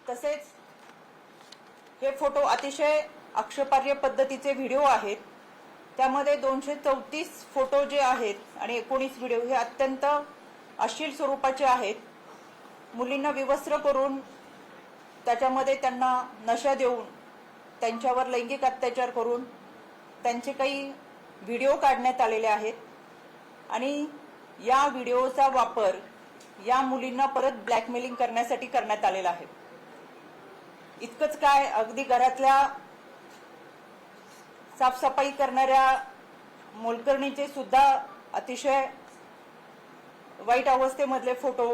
तसेच हे फोटो अतिशय आक्षेपार्ह पद्धतीचे व्हिडिओ आहेत। त्यामध्ये 234 फोटो जे आहेत आणि 19 व्हिडिओ हे अत्यंत अश्लील स्वरूपाचे आहेत। मुलींना विवस्त्र करून त्याच्यामध्ये त्यांना नशा देऊन त्यांच्यावर लैंगिक अत्याचार करून त्यांचे काही व्हिडिओ काढण्यात आलेले आहेत आणि या व्हिडिओचा वापर या मुलींना परत ब्लॅकमेलिंग करण्यासाठी करण्यात आलेला आहे। इतकंच काय, अगदी घरातल्या साफसफाई करणाऱ्या मोलकरणीचे सुद्धा अतिशय वाईट अवस्थेमधले फोटो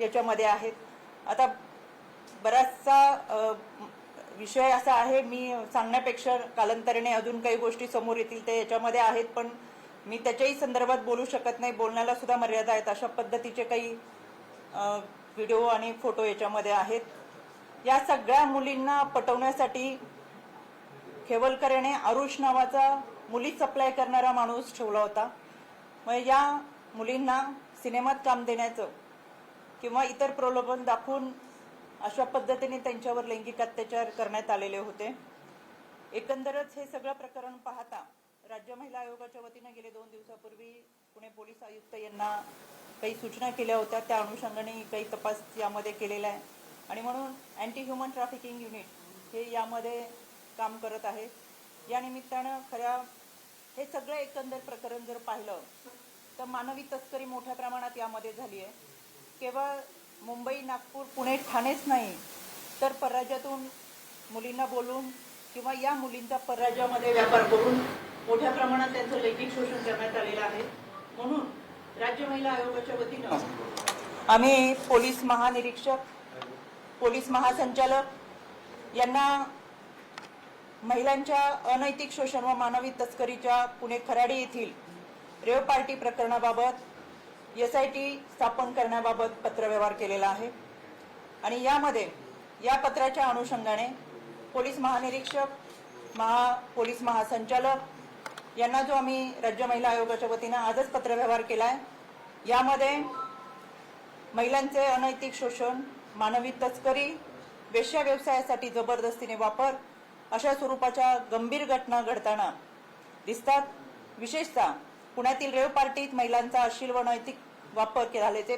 याच्यामध्ये आहेत। आता बराचसा विषय असा आहे, मी सांगण्यापेक्षा कालांतराने अजून काही गोष्टी समोर येतील ते याच्यामध्ये आहेत, पण मी त्याच्याही संदर्भात बोलू शकत नाही, बोलण्याला सुद्धा मर्यादा आहेत। अशा पद्धतीचे काही व्हिडिओ आणि फोटो याच्यामध्ये आहेत। या सगळ्या मुलींना पटवण्यासाठी खेवलकर याने आरुष नावाचा मुली सप्लाय करणारा माणूस ठेवला होता। मग या मुलींना सिनेमात काम देण्याचं किंवा इतर प्रलोभन दाखवून अशा पद्धतीने त्यांच्यावर लैंगिक अत्याचार करण्यात आलेले होते। एकंदरच हे सगळं प्रकरण पाहता राज्य महिला आयोगाच्या वतीने गेले 2 दिवसापूर्वी पुणे पोलीस आयुक्त यांना काही सूचना केल्या होत्या। त्या अनुषंगाने काही तपास यामध्ये केलेला आहे आणि म्हणून अँटी ह्युमन ट्रॅफिकिंग युनिट हे यामध्ये काम करत आहे। या निमित्तानं हे सगळं एकंदर प्रकरण जर पाहिलं तर मानवी तस्करी मोठ्या प्रमाणात यामध्ये झाली आहे। केवळ मुंबई, नागपूर, पुणे, ठाणेच नाही तर परराज्यातून मुलींना बोलून किंवा या मुलींचा परराज्यामध्ये व्यापार करून मोठ्या प्रमाणात त्यांचं लैंगिक शोषण करण्यात आलेलं आहे। म्हणून राज्य महिला आयोगाच्या वतीनं आम्ही पोलीस महानिरीक्षक, पोलीस महासंचालक यांना महिलांच्या अनैतिक शोषण व मानवी तस्करीच्या पुणे खराडी येथील रेव पार्टी प्रकरणाबाबत SIT स्थापन करण्याबाबत पत्रव्यवहार केलेला आहे आणि यामध्ये या पत्राच्या अनुषंगाने पोलीस महानिरीक्षक, पोलीस महासंचालक यांना जो आम्ही राज्य महिला आयोगाच्या वतीने आजच पत्रव्यवहार केलाय, यामध्ये महिलांचे अनैतिक शोषण, मानवी तस्करी, वेश्या व्यवसायासाठी जबरदस्तीने वापर अशा स्वरूपाच्या गंभीर घटना घडताना दिसतात। विशेषतः पुण्यातील रेव पार्टीत महिलांचा अश्लील व अनैतिक वापर झाल्याचे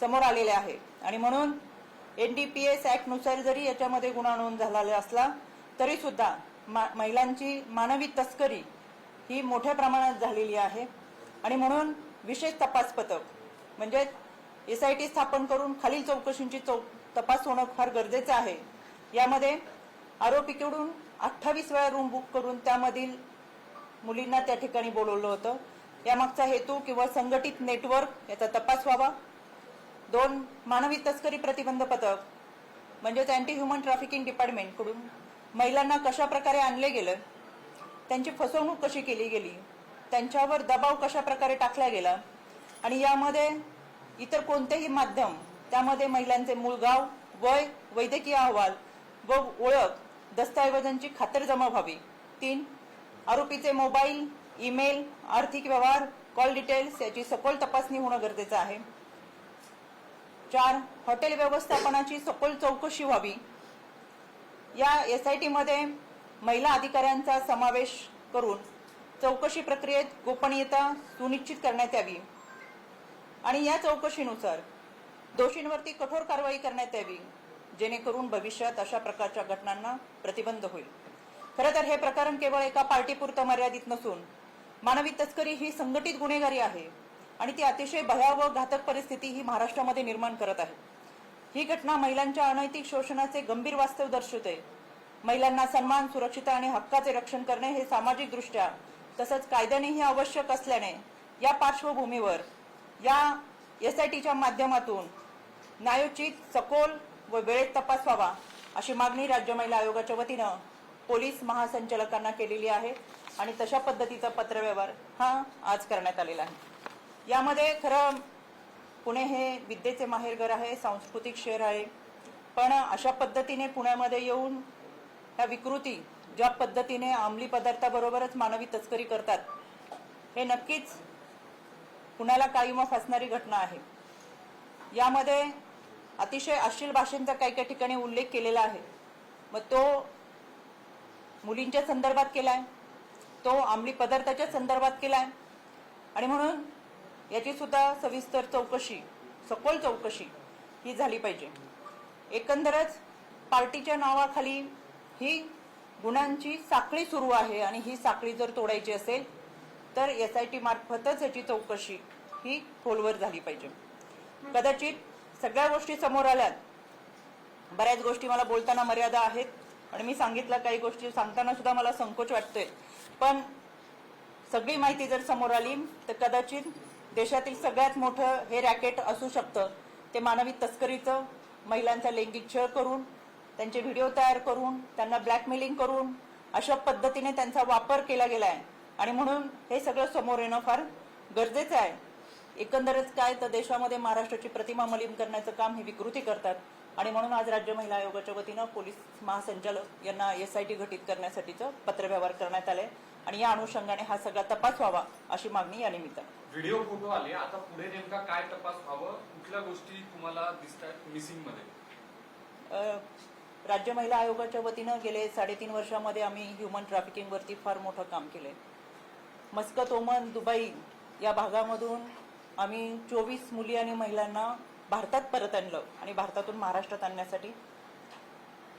समोर आलेले आहे आणि म्हणून NDPS ऍक्ट नुसार जरी याच्यामध्ये गुन्हा नोंद झालेला असला तरी सुद्धा महिलांची मानवी तस्करी ही मोठ्या प्रमाणात झालेली आहे आणि म्हणून विशेष तपास पथक म्हणजे SIT स्थापन करून खालील चौकशींची तपास होणं फार गरजेचं आहे। यामध्ये आरोपीकडून 28 वेळा रूम बुक करून त्यामधील मुलींना त्या ठिकाणी बोलवलं होतं। यामागचा हेतू किंवा संघटित नेटवर्क याचा तपास व्हावा। 2 मानवी तस्करी प्रतिबंध पथक म्हणजेच अँटी ह्युमन ट्रॅफिकिंग डिपार्टमेंट कडून महिलांना कशा प्रकारे आणले गेलं, त्यांची फसवणूक कशी केली गेली, त्यांच्यावर दबाव कशा प्रकारे टाकला गेला आणि यामध्ये इतर कोणतेही माध्यम त्यामध्ये महिलांचे मूळ गाव, वय, वैद्यकीय अहवाल व ओळख दस्तऐवजांची खातरजमा व्हावी। 3 आरोपीचे मोबाईल, ईमेल, आर्थिक व्यवहार, कॉल डिटेल्स याची सखोल तपासणी होणं गरजेचं आहे। 4 हॉटेल व्यवस्थापनाची सखोल चौकशी व्हावी। या SIT मध्ये महिला अधिकाऱ्यांचा समावेश करून चौकशी प्रक्रियेत गोपनीयता सुनिश्चित करण्यात यावी आणि या चौकशीनुसार दोषींवरती कठोर कारवाई करण्यात यावी जेणेकरून भविष्यात अशा प्रकारच्या घटनांना प्रतिबंध होईल। खरं तर हे प्रकरण केवळ एका पार्टीपुरतं मर्यादित नसून मानवी तस्करी ही संघटित गुन्हेगारी आहे आणि ती अतिशय भयावह घातक परिस्थिती ही महाराष्ट्रामध्ये निर्माण करत आहे। ही घटना महिलांच्या अनैतिक शोषणाचे गंभीर वास्तव दर्शवते। महिलांना सन्मान, सुरक्षितता आणि हक्काचे रक्षण करणे हे सामाजिक दृष्ट्या तसंच कायद्यानेही आवश्यक असल्याने या पार्श्वभूमीवर या SITच्या माध्यमातून न्यायोचित, सखोल व वेळेत तपास व्हावा अशी मागणी राज्य महिला आयोगाच्या वतीनं पोलीस महासंचालकांना केलेली आहे आणि तशा पद्धतीचा पत्रव्यवहार हा आज करण्यात आलेला आहे। यामध्ये खरं पुणे हे विद्येचे माहेरघर आहे, सांस्कृतिक शहर आहे, पण अशा पद्धतीने पुण्यामध्ये येऊन ह्या विकृती ज्या पद्धतीने अंमली पदार्थाबरोबरच मानवी तस्करी करतात हे नक्कीच पुण्याला काळिमा फासणारी घटना आहे। यामध्ये अतिशय अश्लील भाषेंचा काही काही ठिकाणी उल्लेख केलेला आहे. मग तो मुलींच्या संदर्भात केलाय, तो अंमली पदार्थाच्या संदर्भात केलाय आणि म्हणून याची सुद्धा सविस्तर चौकशी, सखोल चौकशी ही झाली पाहिजे. एकंदरच पार्टीच्या नावाखाली ही गुन्ह्यांची साखळी सुरू आहे आणि ही साखळी जर तोडायची असेल तर SIT मार्फतच याची चौकशी ही खोलवर झाली पाहिजे. कदाचित सगळ्या गोष्टी समोर आल्यात, बऱ्याच गोष्टी मला बोलताना मर्यादा आहेत आणि मी सांगितलं काही गोष्टी सांगताना सुद्धा मला संकोच वाटतोय, पण सगळी माहिती जर समोर आली तर कदाचित देशातील सगळ्यात मोठं हे रॅकेट असू शकतं ते मानवी तस्करीचं. महिलांचा लैंगिक छळ करून, त्यांचे व्हिडिओ तयार करून, त्यांना ब्लॅकमेलिंग करून अशा पद्धतीने त्यांचा वापर केला गेलाय आणि म्हणून हे सगळं समोर येणं फार गरजेचं आहे. एकंदरच काय तर देशामध्ये महाराष्ट्राची प्रतिमा मलिन करण्याचं काम ही विकृती करतात आणि म्हणून आज राज्य महिला आयोगाच्या वतीनं पोलीस महासंचालक यांना SIT गठीत करण्यासाठीचं पत्रव्यवहार करण्यात आलंय आणि या अनुषंगाने हा सगळा तपास व्हावा अशी मागणी या निमित्तानं. व्हिडिओ फोटो आले, आता पुढे नेमका काय तपास व्हावं, कुठल्या गोष्टी तुम्हाला दिसतात मिसिंग मध्ये? राज्य महिला आयोगाच्या वतीनं गेले 3.5 वर्षामध्ये आम्ही ह्युमन ट्रॅफिकिंग वरती फार मोठं काम केलंय. मस्कत, ओमान, दुबई या भागामधून आम्ही 24 मुली आणि महिलांना भारतात परत आणलं आणि भारतातून महाराष्ट्रात आणण्यासाठी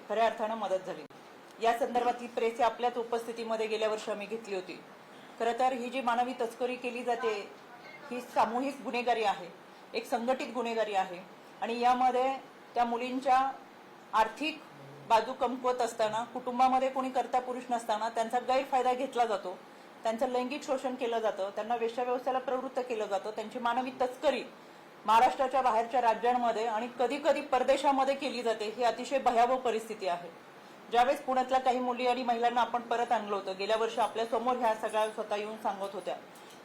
खऱ्या अर्थानं मदत झाली. या संदर्भातली प्रेस आपल्याच उपस्थितीमध्ये गेल्या वर्षी आम्ही घेतली होती. खरं तर ही जी मानवी तस्करी केली जाते ही सामूहिक गुन्हेगारी आहे, एक संघटित गुन्हेगारी आहे आणि यामध्ये त्या मुलींच्या आर्थिक बाजू कमकुवत असताना, कुटुंबामध्ये कोणी कर्ता पुरुष नसताना त्यांचा गैरफायदा घेतला जातो, त्यांचं लैंगिक शोषण केलं जातं, त्यांना वेश्याव्यवसायाला प्रवृत्त केलं जातं, त्यांची मानवी तस्करी महाराष्ट्राच्या बाहेरच्या राज्यांमध्ये आणि कधी कधी परदेशामध्ये केली जाते. ही अतिशय भयावह परिस्थिती आहे. ज्यावेळेस पुण्यातल्या काही मुली आणि महिलांना आपण परत आणलं होतं, गेल्या वर्षी आपल्या समोर ह्या सगळ्या स्वतः येऊन सांगत होत्या.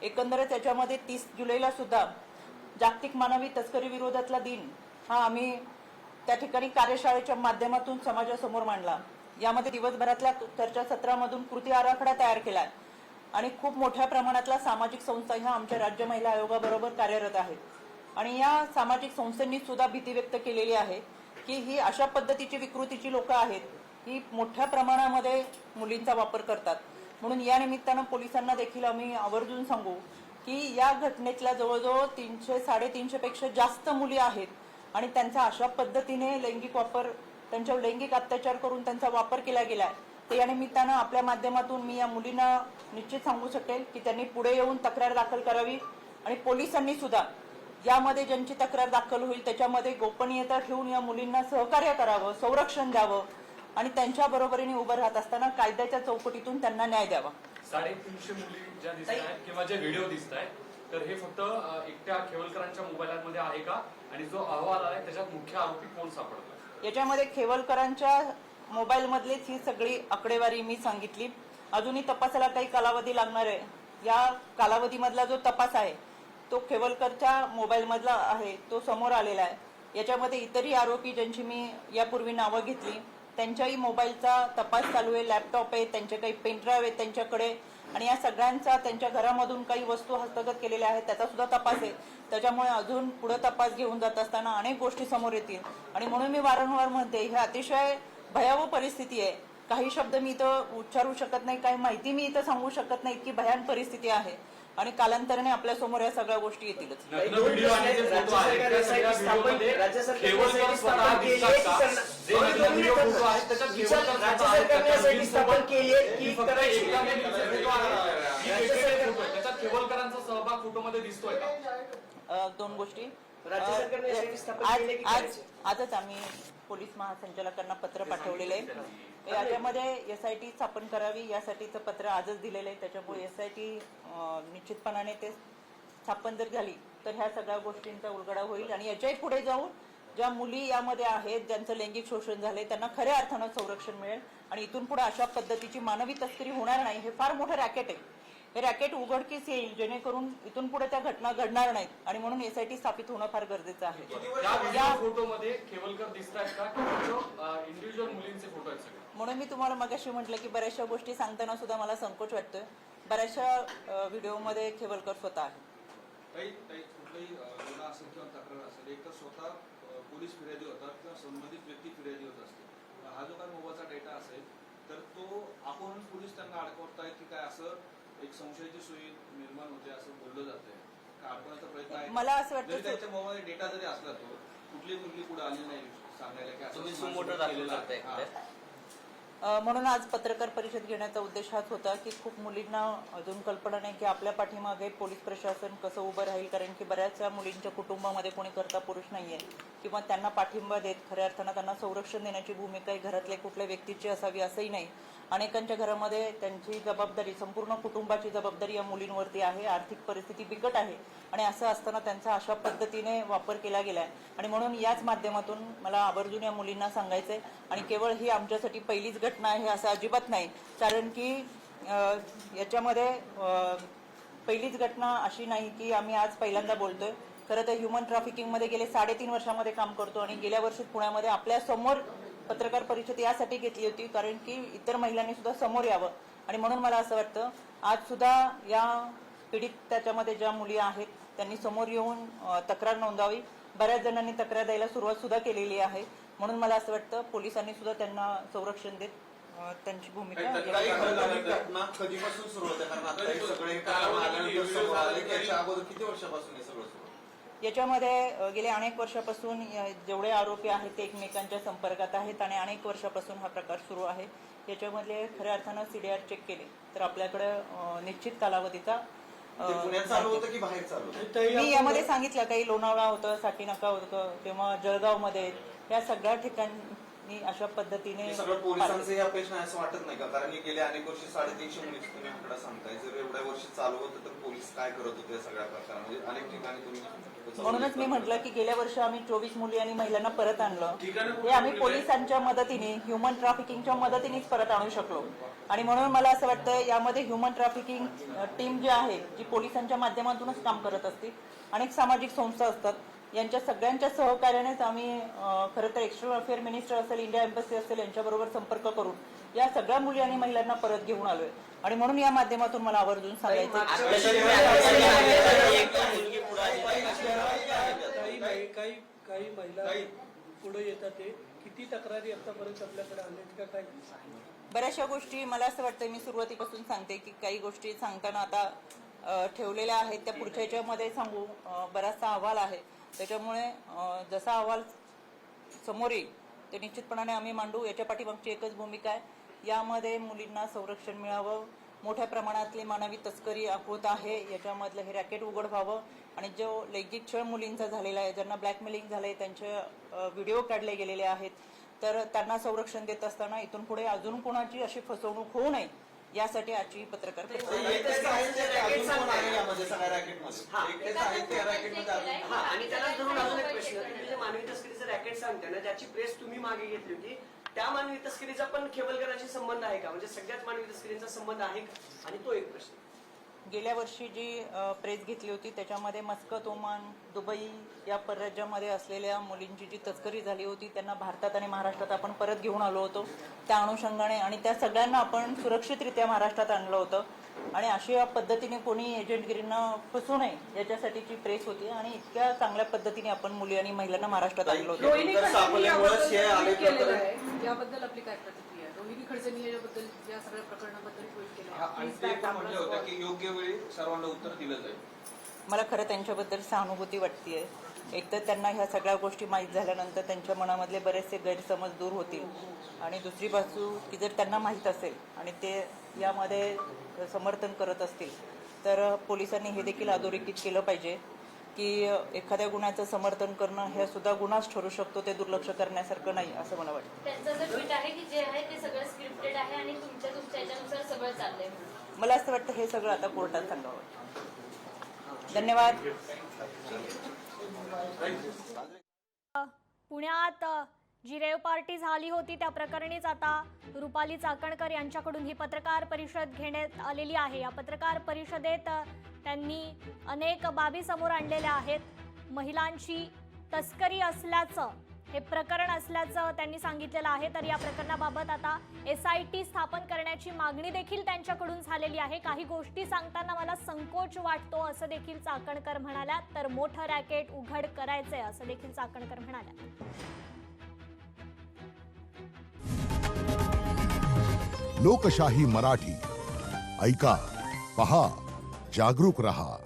एकंदरच त्याच्यामध्ये 30 जुलैला सुद्धा जागतिक मानवी तस्करी विरोधातला दिन हा आम्ही त्या ठिकाणी कार्यशाळेच्या माध्यमातून समाजासमोर मांडला. यामध्ये दिवसभरातल्या चर्चासत्रामधून कृती आराखडा तयार केलाय आणि खूप मोठ्या प्रमाणातल्या सामाजिक संस्था ह्या आमच्या राज्य महिला आयोगाबरोबर कार्यरत आहेत आणि या सामाजिक संस्थांनी सुद्धा भीती व्यक्त केलेली आहे की ही अशा पद्धतीची विकृतीची लोक आहेत, ही मोठ्या प्रमाणामध्ये मुलींचा वापर करतात. म्हणून या निमित्तानं पोलिसांना देखील आम्ही आवर्जून सांगू की या घटनेतल्या जवळजवळ 300-350 पेक्षा जास्त मुली आहेत आणि त्यांचा अशा पद्धतीने लैंगिक वापर, त्यांच्यावर लैंगिक अत्याचार करून त्यांचा वापर केला गेलाय. तर या निमित्तानं आपल्या माध्यमातून मी या मुलींना निश्चित सांगू शकेल की त्यांनी पुढे येऊन तक्रार दाखल करावी आणि पोलिसांनी सुद्धा यामध्ये ज्यांची तक्रार दाखल होईल त्याच्यामध्ये गोपनीयता ठेवून या मुलींना सहकार्य करावं, संरक्षण द्यावं आणि त्यांच्या बरोबरीने उभं राहत असताना कायद्याच्या चौकटीतून त्यांना न्याय द्यावा. 350 मुली ज्या दिसत आहेत किंवा जे व्हिडिओ दिसत आहेत तर हे फक्त एकट्या खेवलकरांच्या मोबाईलमध्ये आहे का, आणि जो अहवाल आहे त्याच्यात मुख्य आरोपी कोण सापडला? याच्यामध्ये खेवलकरांच्या मोबाईल मधलीच ही सगळी आकडेवारी मी सांगितली. अजूनही तपासाला काही कालावधी लागणार आहे. या कालावधीमधला जो तपास आहे तो खेवलकरच्या मोबाईल मधला आहे, तो समोर आलेला आहे. याच्यामध्ये इतरही आरोपी ज्यांची मी यापूर्वी नावं घेतली त्यांच्याही मोबाईलचा तपास चालू आहे. लॅपटॉप आहे, त्यांचे काही पेनड्राईव्ह आहेत त्यांच्याकडे आणि या सगळ्यांचा त्यांच्या घरामधून काही वस्तू हस्तगत केलेल्या आहेत त्याचा सुद्धा तपास आहे. त्याच्यामुळे अजून पुढे तपास घेऊन जात असताना अनेक गोष्टी समोर येतील आणि म्हणून मी वारंवार म्हणते ही अतिशय भयावह परिस्थिती आहे. काही शब्द मी इथं उच्चारू शकत नाही, काही माहिती मी इथं सांगू शकत नाही, इतकी भयान परिस्थिती आहे आणि कालांतराने आपल्या समोर या सगळ्या गोष्टी येतीलच. व्हिडिओ आणि जे फोटो आहेत त्या सगळ्या व्हिडिओमध्ये खेवलकर स्वतः दिसतात का? जे व्हिडिओ फोटो आहेत त्याच्यात खेवलकर स्थापन केली की फक्त एकाने फोटो आहे त्याच्यात खेवलकरांचा सहभाग फोटोमध्ये दिसतोय का? दोन गोष्टी. राज्य सरकारने SIT स्थापन केली की आजच आम्ही पोलीस महासंचालकांना पत्र पाठवलेलं आहे. याच्यामध्ये SIT स्थापन करावी यासाठीचं पत्र आजच दिलेलं आहे. त्याच्यामुळे SIT निश्चितपणाने ते स्थापन जर झाली तर ह्या सगळ्या गोष्टींचा उलगडा होईल आणि याच्याही पुढे जाऊन ज्या मुली यामध्ये आहेत ज्यांचं लैंगिक शोषण झाले त्यांना खऱ्या अर्थानं संरक्षण मिळेल आणि इथून पुढे अशा पद्धतीची मानवी तस्करी होणार नाही. हे फार मोठं रॅकेट आहे. हे रॅकेट उघडकीस येईल जेणेकरून इथून पुढे त्या घटना घडणार नाहीत आणि म्हणून SIT स्थापित होणं फार गरजेचं आहे. या फोटोमध्ये खेवलकर दिसतात का की इंडिव्हिज्युअल मुलींचे फोटो आहेत सगळे? म्हणून मी तुम्हाला मगाशी म्हटलं की बऱ्याचशा गोष्टी सांगताना सुद्धा मला संकोच वाटतोय. बऱ्याचशा व्हिडिओमध्ये खेवलकर स्वतः आहे. कुठलाही गुन्हा असेल किंवा तक्रार असेल एक तर स्वतः पोलीस फिर्यादी होतात किंवा संबंधित व्यक्ती फिर्यादी होत असते. हा जो काही मोबाईलचा डेटा असेल तर तो आपण पोलीस त्यांना अडकवतायत की काय, असं एक संशयाची सोयी निर्माण होते असं बोललं जातंय. का अडकवण्याचा प्रयत्न आहे? मला असं वाटतं जरी त्यांच्या मोबाईल डेटा जरी असला तो कुठली मुलगी पुढे आली नाही सांगायला की तुम्ही असं सुमोटो केलेलं दाखवू आहे. शकताय. हा. म्हणून आज पत्रकार परिषद घेण्याचा उद्देश हाच होता की खूप मुलींना अजून कल्पना नाही की आपल्या पाठीमागे पोलीस प्रशासन कसं उभं राहील, कारण की बऱ्याचशा मुलींच्या कुटुंबामध्ये कोणी कर्ता पुरुष नाही आहे किंवा त्यांना पाठिंबा देत खऱ्या अर्थानं त्यांना संरक्षण देण्याची भूमिका ही घरातल्या कुठल्या व्यक्तीची असावी असंही नाही. अनेकांच्या घरामध्ये त्यांची जबाबदारी, संपूर्ण कुटुंबाची जबाबदारी या मुलींवरती आहे. आर्थिक परिस्थिती बिकट आहे आणि असं असताना त्यांचा अशा पद्धतीने वापर केला गेला आहे. आणि म्हणून याच माध्यमातून मला आवर्जून या मुलींना सांगायचं आहे, आणि केवळ ही आमच्यासाठी पहिलीच घटना आहे असं अजिबात नाही, कारण की याच्यामध्ये पहिलीच घटना अशी नाही की आम्ही आज पहिल्यांदा बोलतोय. खरं तर ह्युमन ट्रॅफिकिंगमध्ये गेले 3.5 वर्षामध्ये काम करतो आणि गेल्या वर्षी पुण्यामध्ये आपल्या समोर पत्रकार परिषद यासाठी घेतली होती कारण की इतर महिलांनी सुद्धा समोर यावं. आणि म्हणून मला असं वाटतं आज सुद्धा या पीडित त्याच्यामध्ये ज्या मुली आहेत त्यांनी समोर येऊन तक्रार नोंदवावी. बऱ्याच जणांनी तक्रार द्यायला सुरुवात सुद्धा केलेली आहे. म्हणून मला असं वाटतं पोलिसांनी सुद्धा त्यांना संरक्षण देत त्यांची भूमिका घटना कधीपासून सुरू होते? कारण आता हे सगळे कारण आल्यानंतर समोर आले की याच्या अगोदर किती वर्षापासून हे सगळं सुरू? याच्यामध्ये गेल्या अनेक वर्षापासून जेवढे आरोपी आहेत ते एकमेकांच्या संपर्कात आहेत आणि अनेक वर्षापासून हा प्रकार सुरू आहे. याच्यामधले खऱ्या अर्थानं CDR चेक केले तर आपल्याकडे निश्चित कालावधीचा पुण्यात चालू होतं की बाहेर चालू होतं? मी यामध्ये सांगितलं काही लोणावळा होतं, साकीनाका होतं, तेव्हा जळगावमध्ये, या सगळ्या ठिकाणी अशा पद्धतीने हे सगळं पोलिसांचं अपेक्षा नाही असं वाटत नाही का? कारण की गेल्या अनेक वर्षी 350 मुलीची तुम्ही आकडा सांगताय. जर एवढ्या वर्षी चालू होतं तर पोलीस काय करत होते या सगळ्या प्रकारामध्ये? अनेक ठिकाणी तुम्ही म्हणूनच मी म्हटलं की गेल्या वर्षी आम्ही 24 मुली आणि महिलांना परत आणलं. हे आम्ही पोलिसांच्या मदतीने, ह्युमन ट्रॅफिकिंगच्या मदतीनेच परत आणू शकलो. आणि म्हणून मला असं वाटतं यामध्ये ह्युमन ट्रॅफिकिंग टीम जी आहे, जी पोलिसांच्या माध्यमातूनच काम करत असते, अनेक सामाजिक संस्था असतात, यांच्या सगळ्यांच्या सहकार्यानेच आम्ही खरं तर एक्सटर्नल अफेअर मिनिस्टर असेल, इंडिया एम्बसी असेल, यांच्याबरोबर संपर्क करून या सगळ्या मुली आणि महिलांना परत घेऊन आलोय. आणि म्हणून या माध्यमातून मला आवर्जून सांगायचं काही महिला पुढे येतात. ते किती तक्रारी आतापर्यंत आपल्याकडे आल्यात का काय? बऱ्याचशा गोष्टी मला असं वाटतं, मी सुरुवातीपासून सांगते की काही गोष्टी सांगताना आता ठेवलेल्या आहेत त्या पुढच्या याच्यामध्ये सांगू. बराचसा अहवाल आहे, त्याच्यामुळे जसा अहवाल समोर येईल ते निश्चितपणाने आम्ही मांडू. याच्या पाठीमागची एकच भूमिका आहे, यामध्ये मुलींना संरक्षण मिळावं. मोठ्या प्रमाणातली मानवी तस्करी होत आहे, याच्यामधलं हे रॅकेट उघड व्हावं. आणि जो लैंगिक छळ मुलींचा झालेला आहे, ज्यांना ब्लॅकमेलिंग झालंय, त्यांचे व्हिडिओ काढले गेलेले आहेत, तर त्यांना संरक्षण देत असताना इथून पुढे अजून कोणाची अशी फसवणूक होऊ नये यासाठी आजची पत्रकार परिषद. आणि त्याला धरून अजून एक प्रश्न, तुम्ही जे मानवी तस्करीचं रॅकेट सांगता ना, ज्याची प्रेस तुम्ही मागे घेतली होती, त्या मानवी तस्करीचा पण खेवलकरांशी संबंध आहे का? म्हणजे सगळ्याच मानवी तस्करीचा संबंध आहे का? आणि तो एक प्रश्न. गेल्या वर्षी जी प्रेस घेतली होती त्याच्यामध्ये मस्कत, ओमान, दुबई या परराज्यामध्ये असलेल्या मुलींची जी तस्करी झाली होती त्यांना भारतात आणि महाराष्ट्रात आपण परत घेऊन आलो होतो त्या अनुषंगाने, आणि त्या सगळ्यांना आपण सुरक्षितरित्या महाराष्ट्रात आणलं होतं. आणि अशा पद्धतीने कोणी एजंटगिरींना फसू नये याच्यासाठीची प्रेस होती आणि इतक्या चांगल्या पद्धतीने आपण मुली आणि महिलांना महाराष्ट्रात आणलं होतं. याबद्दल आपली काय प्रतिक्रिया? रोहिणी खडसेंनी याबद्दल या सगळ्या प्रकरणाबद्दल ट्विट केलं आणि ते पण म्हटलं होतं की योग्य वेळी सर्वांना उत्तर दिलं जाईल. मला खरं त्यांच्याबद्दल सहानुभूती वाटतेय. एक तर त्यांना ह्या सगळ्या गोष्टी माहीत झाल्यानंतर त्यांच्या मनामधले बरेचसे गैरसमज दूर होतील, आणि दुसरी बाजू की जर त्यांना माहीत असेल आणि ते यामध्ये समर्थन करत असतील तर पोलिसांनी हे देखील अधोरेखित केलं पाहिजे की एखाद्या गुन्ह्याचं समर्थन करणं हे सुद्धा गुन्हाच ठरू शकतो, ते दुर्लक्ष करण्यासारखं नाही असं मला वाटतं. त्यांचं जर ट्विट आहे की जे आहे ते सगळं स्क्रिप्टेड आहे आणि तुमच्या याच्यानुसार सगळं चाललंय. मला असं वाटतं हे सगळं आता कोर्टात सांगावं. धन्यवाद. पुण्यात जी रेव पार्टी झाली होती त्या प्रकरणीच आता रुपाली चाकणकर यांच्याकडून ही पत्रकार परिषद घेण्यात आलेली आहे. या पत्रकार परिषदेत त्यांनी अनेक बाबी समोर आणलेल्या आहेत. महिलांची तस्करी असल्याचं हे प्रकरण असल्याचं त्यांनी सांगितलेलं आहे. तर या प्रकरणाबाबत आता SIT स्थापन करण्याची मागणी देखील त्यांच्याकडून झालेली आहे. काही गोष्टी सांगताना मला संकोच वाटतो असं देखील चाकणकर म्हणाल्या. तर मोठं रॅकेट उघड करायचंय असं देखील चाकणकर म्हणाल्या. लोकशाही मराठी ऐका, पहा, जागरूक रहा.